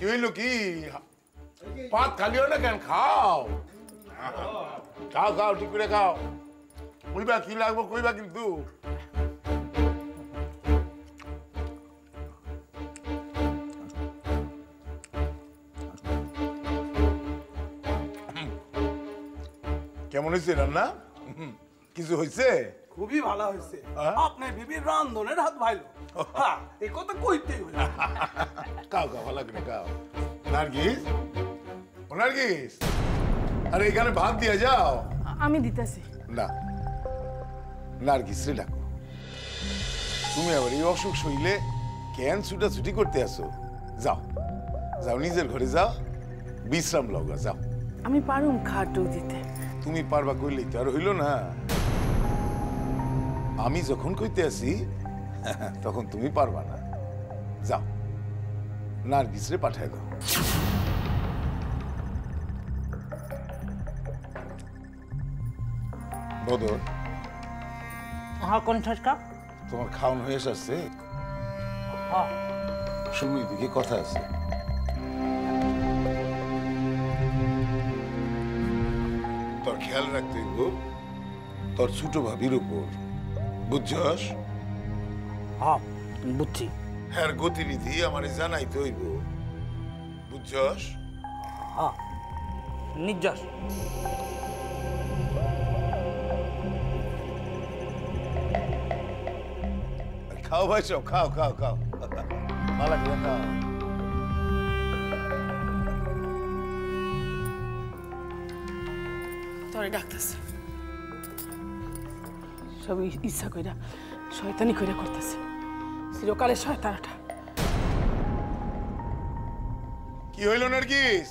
হইলো কি পাত খালি হয় না কেন খাও খাও খাও ঠিক করে খাও কইবা কি লাগবো কইবা কিন্তু কেমন হয়েছে রান্না কিছু হয়েছে খুবই ভালো হয়েছে আপনার বিবির রান্ধনের হাত ভাইলো এই কথা কইতেই হইল খাও খাও ভালো করে খাও নার্গিস ও নার্গিস আরে এখানে ভাত দিয়ে যাও আমি দিতেছি না নার্গিস রে ডাকো তুমি আবার এই অসুখ শরীরে কেন ছুটাছুটি করতে আসো যাও যাও নিজের ঘরে যাও বিশ্রাম লগা যাও আমি পারুম খাটু দিতে তুমি পারবা কইলেই তো আর হইল না আমি যখন কইতে আসি তখন তুমি পারবা না যাও নার্গিস রে পাঠায় দাও বদর হ্যাঁ কোন ঠসকা তোমার খাওয়ান হয়ে আসছে হ্যাঁ শুনুই দিকে কথা আছে তোর খেয়াল রাখতে হইব তোর ছোট ভাবির উপর বুঝছস হ্যাঁ বুঝছি হ্যাঁ গতিবিধি আমারে জানাইতে হইব বুঝছস হ্যাঁ নির্যাস খাও ভাই সব খাও খাও খাও ভালো করে খাও তোরে ডাকতেছে সব ইচ্ছা কইরা শয়তানি কইরা করতেছে চিরকালের শয়তানটা কি হইল নার্গিস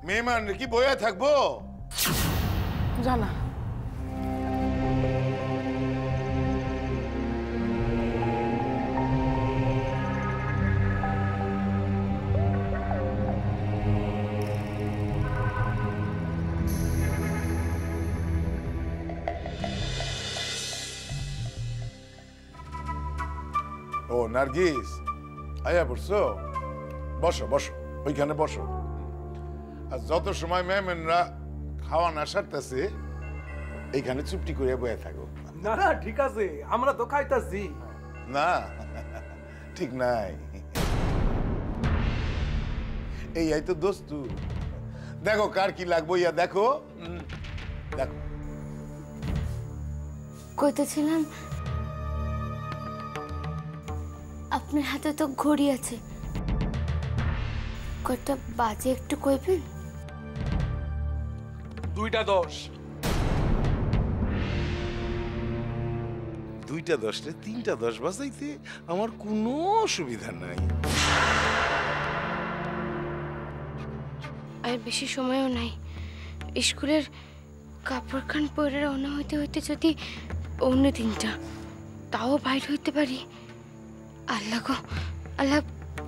মেহমান কি বইয়া থাকবো জানা ও নার্গিস আয়া পড়ছো বসো বসো ওইখানে বসো আর যত সময় মেহমানরা খাওয়া না সারতেছে এইখানে চুপটি করে বয়ে থাকো না না ঠিক আছে আমরা তো খাইতাছি না ঠিক নাই এই তো দোস্তু দেখো কার কি লাগবো ইয়া দেখো দেখো কইতেছিলাম আপনার হাতে তো ঘড়ি আছে কয়টা বাজে একটু কইবেন 2:10 2:10 3:10 বাজাইতে আমার কোনো অসুবিধা নাই আর বেশি সময়ও নাই স্কুলের কাপড় খান পরে রওনা হইতে হইতে যদি অন্য দিনটা তাও বাইর হইতে পারি আল্লাহ গো আল্লাহ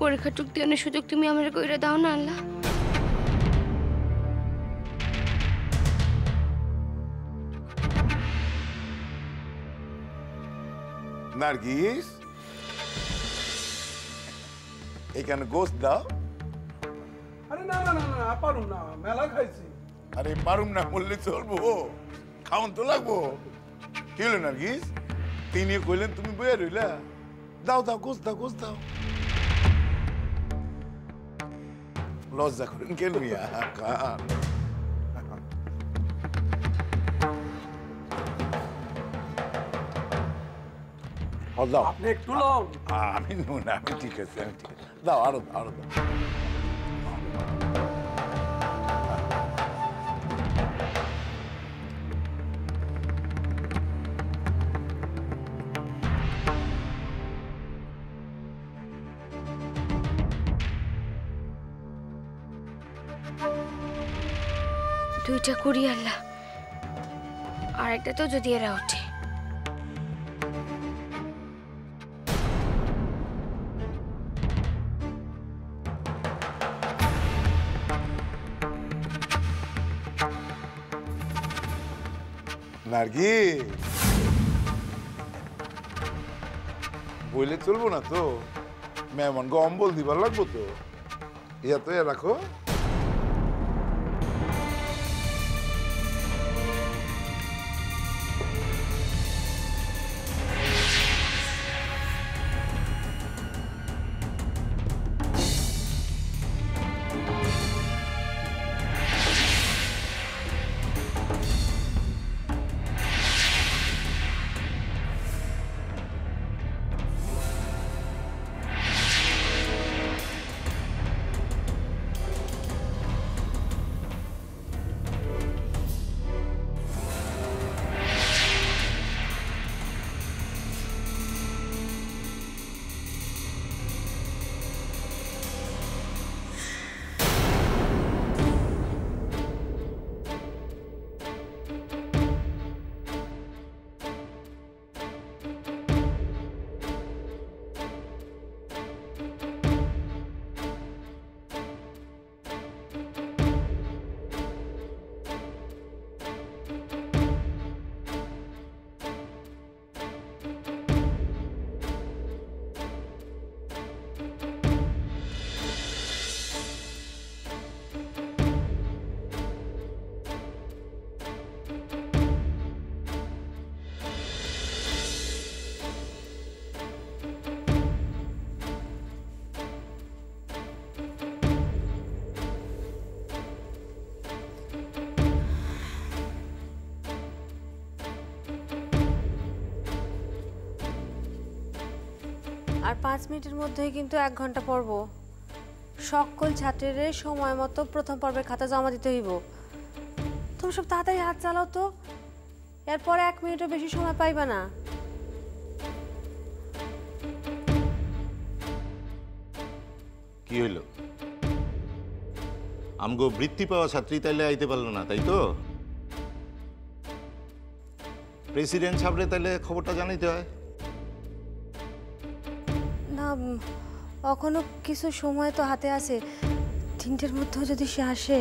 পরীক্ষাটুক দেওয়ার সুযোগ তুমি আমার কইরা দাও না আল্লাহ নার্গিস এখানে গোস্ত দাও আরে না না না না পারুম না মেলা খাইছি আরে পারুম না বললে চলবো খাওন তো লাগবো কি হলো নার্গিস তিনি কইলেন তুমি বইয়া রইলা দাও দাও গোস্ত দাও গোস্ত দাও লজ্জা করেন কেন মিয়া খান দাও আপনি একটু লন আমি নুন আমি ঠিক আছে আমি ঠিক আছে দাও আরো আরো দাও দুইটা করি আল্লাহ আর একটা তো যদি এরা ওঠে নার্গিস বইলে চলবো না তো মেহমান অম্বল দিবার লাগবো তো ইয়া তো রাখো। আর 5 মিনিটের মধ্যেই কিন্তু 1 ঘন্টা পড়ব। সকল ছাত্রীদের সময় মতো প্রথম পর্বের খাতা জমা দিতে হইব। তুমি সব তাড়াতাড়ি হাত চালাও তো, এরপরে 1 মিনিটও বেশি সময় পাইবা না। কি হইল? আমগো বৃত্তি পাওয়া ছাত্রী তাইলে আইতে পারলো না, তাই তো? প্রেসিডেন্ট সাহেবরে তাইলে খবরটা জানাইতে হয়। না, এখনো কিছু সময় তো হাতে আছে। 3টের মধ্যেও যদি সে আসে।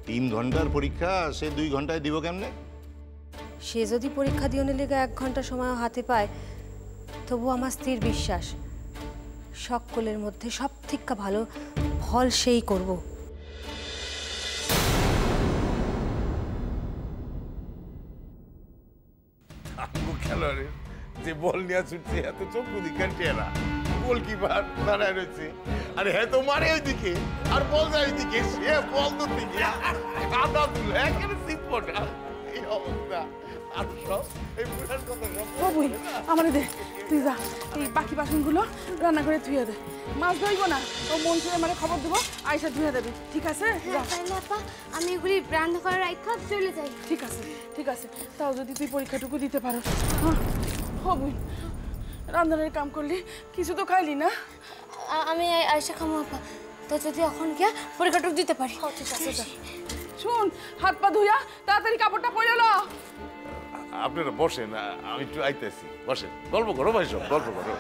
3 ঘন্টার পরীক্ষা, সে 2 ঘন্টায় দিব কেমনে? সে যদি পরীক্ষা দিয়ে লেগে 1 ঘন্টা সময় হাতে পায়, তবু আমার স্থির বিশ্বাস সকলের মধ্যে সব থেকে ভালো ফল সেই করব। খেলোয়াড়ের যে বল নিয়ে ছুটছে এত চক্ষু দিকার চেহারা, গোলকিপার দাঁড়ায় রয়েছে, আর হ্যাঁ তো মারে ওইদিকে আর বল যায় ওইদিকে, সে বল ধরতে গিয়া কাদা তুলে একেবারে সিটপটা এই অবস্থা। আর সব এই পুরার কথা সব বই আমার দে, তুই যা এই বাকি বাসনগুলো রান্না করে ধুয়ে দে। মাছ ধরবো না, ও মন করে মানে খবর দেবো, আয়সা ধুয়ে দেবে, ঠিক আছে? যা। তাইলে আপা আমি এগুলি রান্না করার রাখা চলে যাই। ঠিক আছে, ঠিক আছে। তাও যদি তুই পরীক্ষাটুকু দিতে পারো। বই রান্নার কাম করলি, কিছু তো খাইলি না। আমি আয়সা খামো আপা, তো যদি এখন গিয়া পরীক্ষাটুকু দিতে পারি। ঠিক আছে, যা। শুন, হাত পা ধুইয়া তাড়াতাড়ি কাপড়টা পরে লো। আপনারা বসেন, আমি একটু আইতেছি। বসেন, গল্প করো ভাই, সব গল্প করো।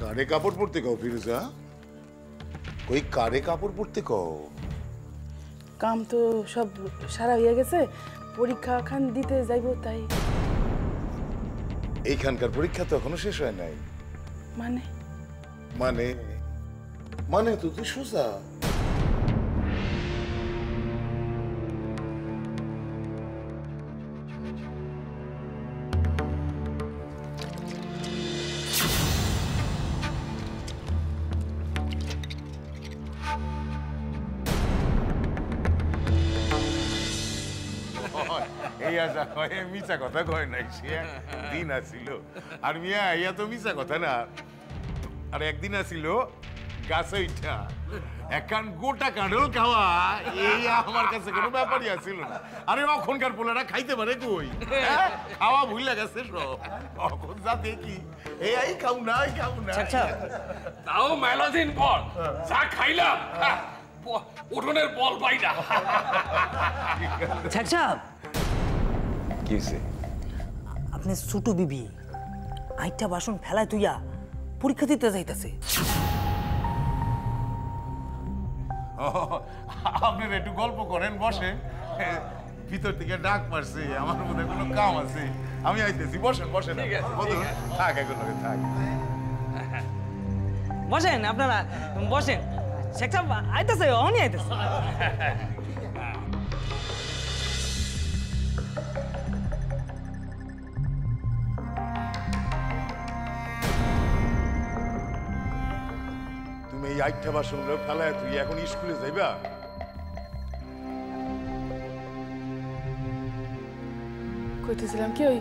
কারে কাপড় পরতে কও ফিরোজা? কই কারে কাপড় পরতে কও? কাম তো সব সারা হয়ে গেছে, পরীক্ষা খান দিতে যাইব, তাই। এইখানকার পরীক্ষা তো এখনো শেষ হয় নাই। মানে মানে মানে তো তুই সোজা। এই আশা কয় মিছা কথা কয় নাই, সে দিন আসিল। আর মিয়া ইয়া তো মিছা কথা না। আর একদিন আসিল গাছে উঠা এখন গোটা কাঁড়ল খাওয়া, এই আমার কাছে কোনো ব্যাপারই আসিল না। আরে অখনকার পোলারা খাইতে পারে কই? খাওয়া ভুলে গেছে সব। অখন যা দেখি এই খাও না, খাও না। তাও মেলা দিন পর যা খাইলাম, উঠোনের বল পাই না। কি হইছে? আপনি ছোট বিবি আইটা বাসন ফেলায় তুইয়া পরীক্ষা দিতে যাইতাছে। আপনারা একটু গল্প করেন, বসেন। ভিতর থেকে ডাক মারছে, আমার মধ্যে কোনো কাম আছে, আমি আইতেছি। বসেন বসেন, থাক এখন থাক। বসেন আপনারা, বসেন। শেখ সাহেব আইতেছে, অহনি আইতেছে। তুমি এই 8টা বাসন ফেলায় তুই এখন স্কুলে যাইবা? কইতেছিলাম কি ওই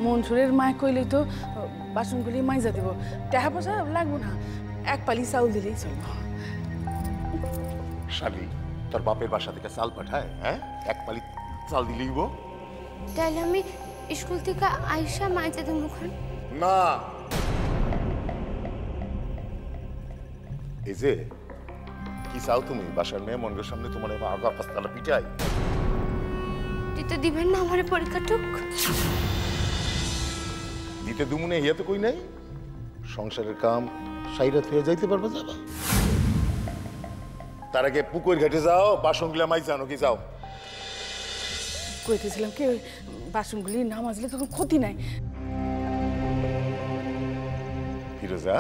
মনসুরের মায় কইলেই তো বাসনগুলি মাইজা দিব, টাকা পয়সা লাগবো না, এক পালি চাউল দিলেই চলবো। শালি তোর বাপের বাসা থেকে চাল পাঠায়? হ্যাঁ, এক পালি চাল দিলেই গো। তাহলে আমি স্কুল থেকে আইসা মাইজা দেবো মুখন? না, এই যে কি চাও তুমি? বাসার মেয়ে মনগের সামনে তোমার আগা পাঁচতলা পিটাই দিতে দিবেন না আমার পরীক্ষাটুক? দিতে দুমুনে হিয়া তো কই নাই। সংসারের কাম সাইরা থেকে যাইতে পারবো, যাবা। তার আগে পুকুর ঘাটে যাও, বাসনগুলা মাই জানো কি যাও। কইতেছিলাম কি ওই বাসনগুলি না মাজলে তো কোনো ক্ষতি নাই। ফিরোজা,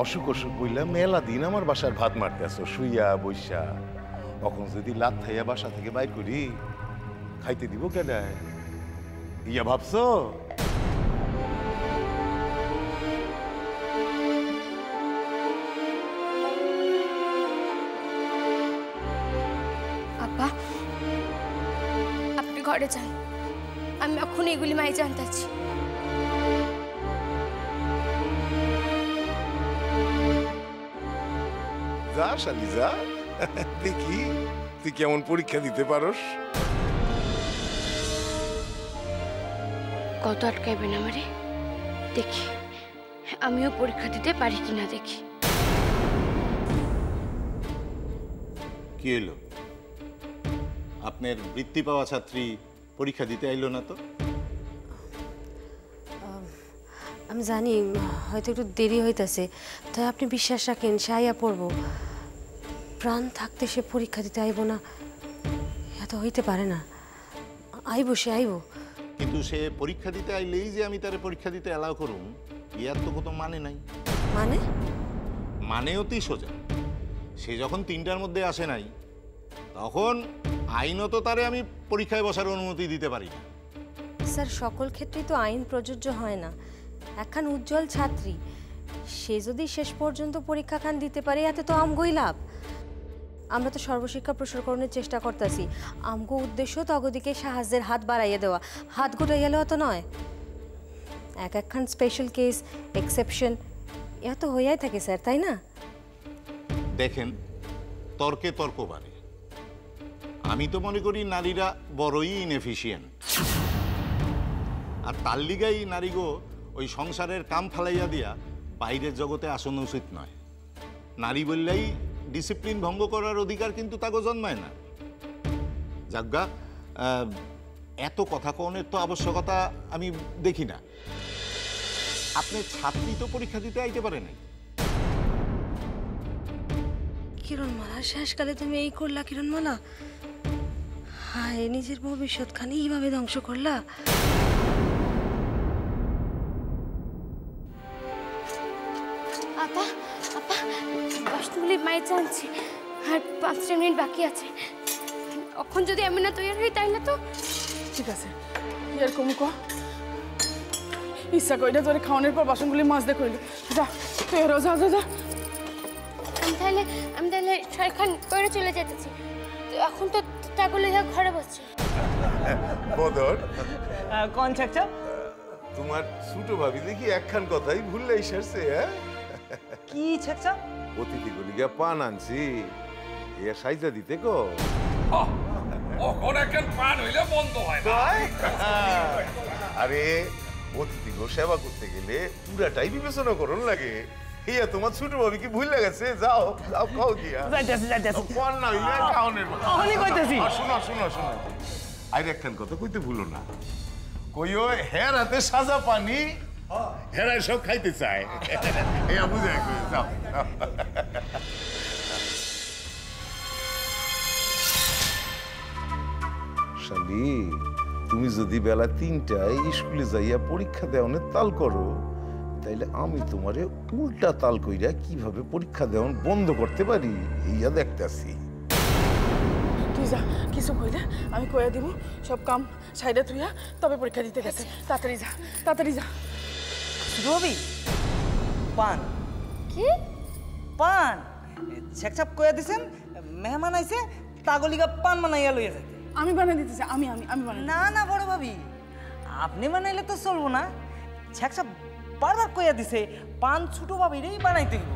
অসুখ অসুখ বললা মেলা দিন আমার বাসার ভাত মারতে আসো শুইয়া বইসা, তখন যদি লাত খাইয়া বাসা থেকে বাইর করি খাইতে দিব কেডায়? ইয়া ভাবছো? আপা, আপনি ঘরে যান, আমি এখন এগুলি মাই জানতেছি। যা শালি যা, দেখি তুই কেমন পরীক্ষা দিতে পারস। কত আটকাইবেন আমারে, দেখি আমিও পরীক্ষা দিতে পারি কিনা দেখি। কি হইল? আপনার বৃত্তি পাওয়া ছাত্রী পরীক্ষা দিতে আইলো না তো? আমি জানি হয়তো একটু দেরি হইতেছে, তাই আপনি বিশ্বাস রাখেন সে আইয়া পড়ব। প্রাণ থাকতে সে পরীক্ষা দিতে আইব না এত হইতে পারে না। আইব, সে আইব। কিন্তু সে পরীক্ষা দিতে আইলেই যে আমি তারে পরীক্ষা দিতে অ্যালাউ করুম, ইয়ার তো কত মানে নাই। মানে? মানে অতি সোজা। সে যখন 3টার মধ্যে আসে নাই, তখন আইনত তারে আমি পরীক্ষায় বসার অনুমতি দিতে পারি না। স্যার, সকল ক্ষেত্রেই তো আইন প্রযোজ্য হয় না। একখান উজ্জ্বল ছাত্রী, সে যদি শেষ পর্যন্ত পরীক্ষাখান দিতে পারে এতে তো আমগোই লাভ। আমরা তো সর্বশিক্ষা প্রসারকরণের চেষ্টা করতেছি। আমগো উদ্দেশ্য তগদিকে সাহায্যের হাত বাড়াইয়া দেওয়া, হাত গোটাই গেলেও তো নয়। একখান স্পেশাল কেস, এক্সেপশন এ তো হইয়াই থাকে স্যার, তাই না? দেখেন, তর্কে তর্ক বাড়ে। আমি তো মনে করি নারীরা বড়ই ইনএফিশিয়েন্ট, আর তার লিগাই নারীগো ওই সংসারের কাম ফালাইয়া দিয়া বাইরের জগতে আসন উচিত নয়। নারী বললেই ডিসিপ্লিন ভঙ্গ করার অধিকার কিন্তু তাকে জন্মায় না। যাজ্ঞা, এত কথা কনের তো আবশ্যকতা আমি দেখি না। আপনি ছাত্রী তো পরীক্ষা দিতে আইতে পারে নাই। কিরণমালা, শেষকালে তুমি এই করলা কিরণমালা? হায়, নিজের ভবিষ্যৎখানি এইভাবে ধ্বংস করলা। আপা, আপা, বাসনগুলি মাই জানছি, আর 5 মিনিট বাকি আছে। এখন যদি আমি না তৈরি হই তাই না তো? ঠিক আছে, এরকম কর। ইচ্ছা কইটা তোরে খাওয়ানোর পর বাসনগুলি মাজতে কইলি, যা তুই এরও যা যা যা। আমি তাহলে ছয়খান করে চলে যেতেছি। তো এখন তো টাগুলো ঘরে বসছে। বদর, কোন শেখ সাহেব? তোমার ছোট ভাবি দেখি একখান কথাই ভুললে এসেছে। হ্যাঁ, কি শেখ সাহেব? অতিথিগুলি গিয়া পান আনছি, ইয়া সাইজা দিতে গো। আরে অতিথি গো সেবা করতে গেলে পুরাটাই বিবেচনা করন লাগে। ইয়া তোমার ছোট ভাবি কি ভুল লাগেছে? যাও যাও, খাও গিয়া। যাইতেছি। পান না হইলে খাওনের অহনি কইতেছি। শোনো শোনো শোনো, আর একখান কথা কইতে ভুলো না। কইও হের হাতে সাজা পানি, হেরাই সব খাইতে চায়। এই বুঝে যাও। শালি, তুমি যদি বেলা 3টায় স্কুলে যাইয়া পরীক্ষা দেওয়ানের তাল করো, তাইলে আমি তোমারে উল্টা তাল কইরা কিভাবে পরীক্ষা দেওয়ান বন্ধ করতে পারি এইয়া দেখতেছি। তুই যা, কিছু কইলে আমি কইয়া দিব, সব কাম সাইডে তুইয়া তবে পরীক্ষা দিতে গেছে। তাড়াতাড়ি যা, তাড়াতাড়ি যা। রবি পান কি পান ছেকছাপ কইয়া দিছেন, মেহমান আইছে তাগলিগা পান বানাইয়া লইয়া যাইতে। আমি বানাই দিতেছি, আমি আমি আমি বানাই। না না বড় ভাবি, আপনি বানাইলে তো চলবো না। ছেকছাপ বারবার কইয়া দিছে পান ছোট ভাবিরই বানাইতে হইব,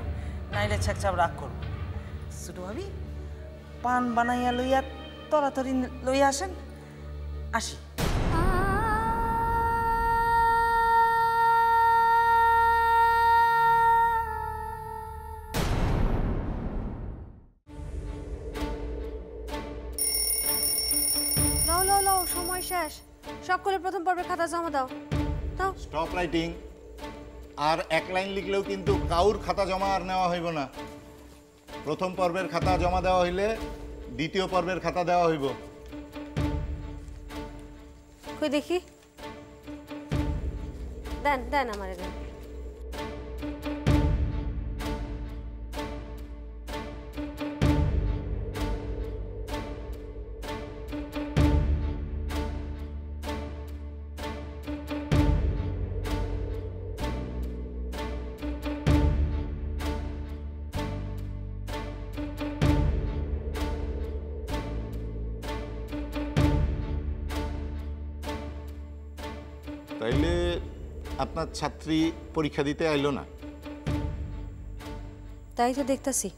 নাইলে ছেকছাপ রাগ করব। ছোট ভাবি পান বানাইয়া লইয়া তাড়াতাড়ি লইয়া আসেন, আসি। লও লও লও, সময় শেষ। সকলের প্রথম পর্বের খাতা জমা দাও দাও। Stop writing. আর এক লাইন লিখলেও কিন্তু কাউর খাতা জমা আর নেওয়া হইব না। প্রথম পর্বের খাতা জমা দেওয়া হইলে দ্বিতীয় পর্বের খাতা দেওয়া হইব। কই দেখি, দেন দেন আমারে দেন। তাইলে আপনার ছাত্রী পরীক্ষা দিতে আইলো না? তাই তো দেখতাছি।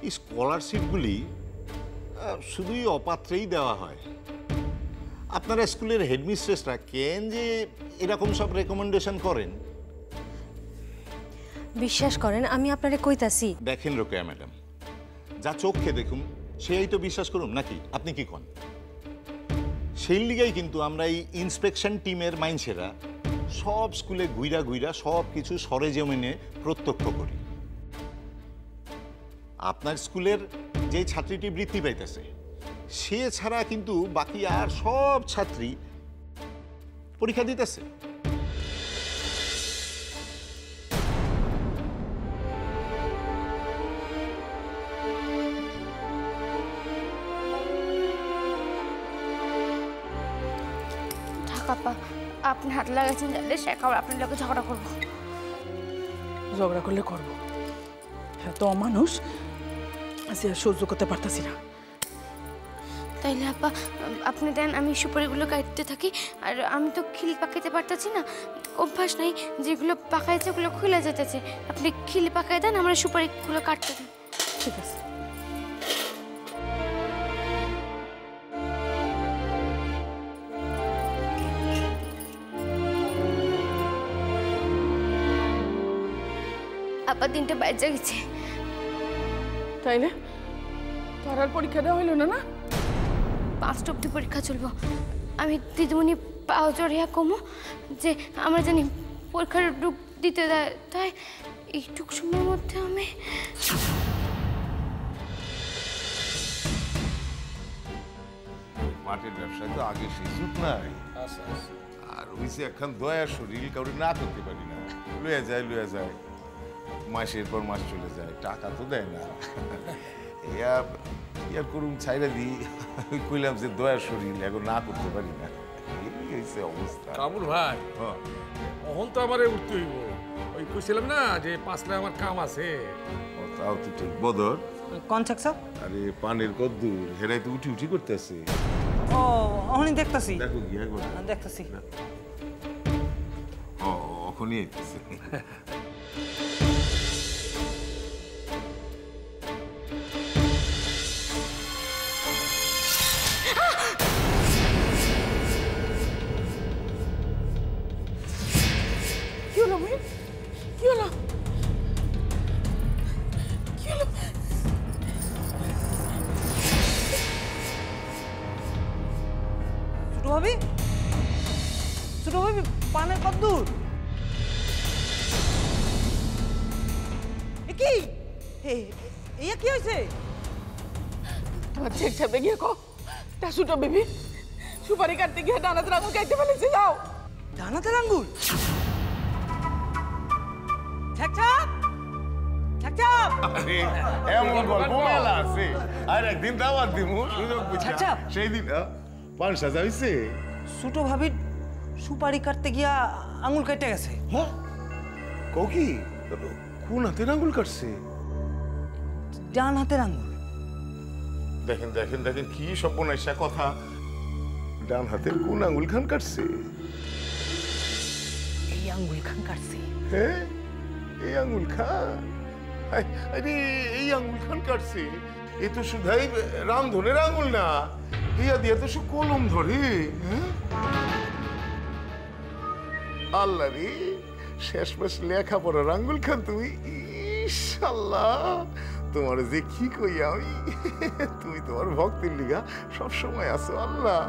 এই স্কলারশিপগুলি শুধুই অপাত্রেই দেওয়া হয়। আপনারা স্কুলের হেডমিস্ট্রেসরা কেন যে এরকম সব রেকমেন্ডেশন করেন? বিশ্বাস করেন আমি আপনারে কইতাছি। দেখেন রোকেয়া ম্যাডাম, যা চোখে দেখুন সেই তো বিশ্বাস করুন নাকি? আপনি কি কন? সেই লিগাই কিন্তু আমরা এই ইন্সপেকশন টিমের মাইনসেরা সব স্কুলে ঘুইরা ঘুইরা সব কিছু সরেজমিনে প্রত্যক্ষ করি। আপনার স্কুলের যে ছাত্রীটি বৃত্তি পাইতেছে সে ছাড়া কিন্তু বাকি আর সব ছাত্রী পরীক্ষা দিতেছে। আপা আপনি হাত লাগাইছেন জানলে সে খাবার আপনার লোকে ঝগড়া করবো। ঝগড়া করলে করবো, এত অমানুষ আজকে আর সহ্য করতে পারতাছি না। তাইলে আপা আপনি দেন, আমি সুপারিগুলো কাটতে থাকি। আর আমি তো খিল পাকাইতে পারতেছি না, অভ্যাস নাই, যেগুলো পাকাইছে ওগুলো খুলে যেতেছে। আপনি খিল পাকাই দেন, আমরা সুপারিগুলো কাটতে দেন। ঠিক আছে। আপা 3টে বাজে গেছে। তাইলে তোর আর পরীক্ষা দেওয়া হইল না? না, 5টা অব্দি পরীক্ষা চলবো। আমি দিদিমণি পাও চড়িয়া কমো যে আমরা জানি পরীক্ষার ডুব দিতে দেয়, তাই এইটুক সময়ের মধ্যে আমি মাটির ব্যবসায় তো আগে সুযোগ নাই। আর হইছে এখন দয়া শরীর কাউরে না করতে পারি না, লুয়ে যায় মাসের পর মাস চলে যায়, টাকা তো দেয় না। ইয়ার করুন ছাইরা দিই, কইলাম যে দয়া শরীর এখন না করতে পারি না, এই হয়েছে অবস্থা। কামুর ভাই, হ্যাঁ অহন তো আমারে উঠতে হইব। ওই কইছিলাম না যে 5 লাখ আমার কাম আছে। তাও তো ঠিক বদর। কোন ছেকছাপ? আরে পানের কদ্দুর হেরাই তো উঠি করতেছে। ও অহনি দেখতাছি, দেখো কি একবার দেখতাছি। ও এখনই আইতেছে। কি হলো মহিন? কি হলো? কি হলো? ছোট ভাবি, ছোট ভাবি পানের কদ্দুর কি? ইয়া কি হয়েছে? তোমার চেক ছাপে গিয়ে কো তা ছোট বেবি সুপারি কাটতে গিয়ে ডানাতে আঙুল কাটতে ফেলেছে। যাও। ডানাতের আঙ্গুল? ছ্যাকছাপ ছ্যাকছাপ আরে এমন গল্প মেলা আছে আর একদিন দাওয়াত দিমু সুযোগ বুঝা আচ্ছা। সেই দিন পান সাজা হইছে ছোট ভাবির সুপারি কাটতে গিয়া আঙুল কেটে গেছে। হ্যাঁ কও কি কোন হাতের আঙ্গুল কাটছে ডান হাতের আঙুল। দেখেন দেখেন দেখেন কি সর্বনাশা কথা ডান হাতের কোন আঙ্গুল খান কাটছে এই আঙুল খান কাটছে। হ্যাঁ এই আঙ্গুল খান আরে এই আঙ্গুল খান কাটছে এ তো শুধাই রামধনের আঙ্গুল না ইয়া দিয়ে তো সে কলম ধরে হ্যাঁ আল্লাহ রে শেষমেশ লেখাপড়ার আঙ্গুল খান তুমি ইনশাল্লাহ তোমার যে কি কই আমি তুমি তোমার ভক্তির লিগা সব সময় আছো আল্লাহ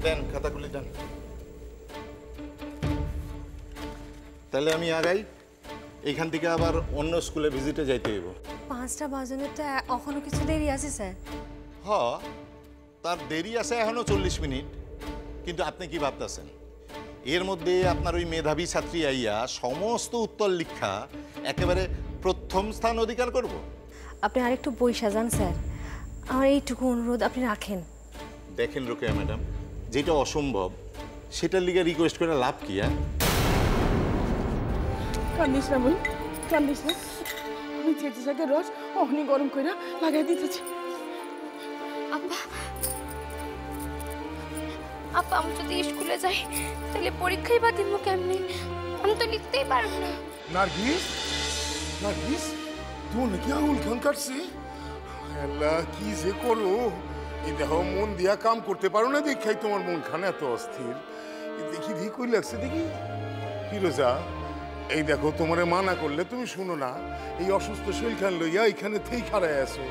দেন খাতাগুলি দেন তাহলে আমি আগাই এইখান থেকে আবার অন্য স্কুলে ভিজিটে যাইতে হইব 5টা বাজনে তো এখনো কিছু দেরি আছে স্যার। হ তার দেরি আছে এখনো 40 মিনিট কিন্তু আপনি কি ভাবতেছেন এর মধ্যে আপনার ওই মেধাবী ছাত্রী আইয়া সমস্ত উত্তর লিখা একেবারে প্রথম স্থান অধিকার করব? আপনি আরেকটু বই সাজান স্যার, আমার এইটুকু অনুরোধ আপনি রাখেন। দেখেন রোকেয়া ম্যাডাম, যেটা অসম্ভব সেটার লিগে রিকোয়েস্ট করে লাভ কি? কান্দিস না বই, কান্দিস না। আমি চেঁচে শাকের রস অগ্নি গরম করে লাগাই দিতেছি। আপা আপা আমি যদি স্কুলে যাই তাহলে পরীক্ষাই বা দিব কেমনি? আমি তো লিখতেই পারব না। নার্গিস নার্গিস তুই নাকি আঙুল খান কাটছে? আল্লাহ কি যে করো, এই দেখো মন দিয়া কাম করতে পারো না দেখাই তোমার মন খান এত অস্থির। দেখি দেখি কই লাগছে দেখি ফিরোজা, এই দেখো তোমারে মানা করলে তুমি শুনো না, এই অসুস্থ শরীর খান লইয়া এখানে থেই খাড়ায় আছো।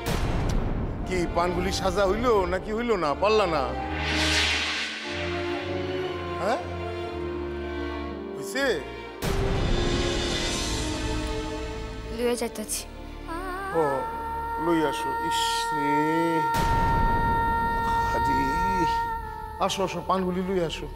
কি পানগুলি সাজা হইলো নাকি হইলো না, পারলা না? হ্যাঁ হইছে? লয়ে যাইতাছি। ও লই আসো। ইস রে হাজি, আসো আসো পানগুলি লই আসো।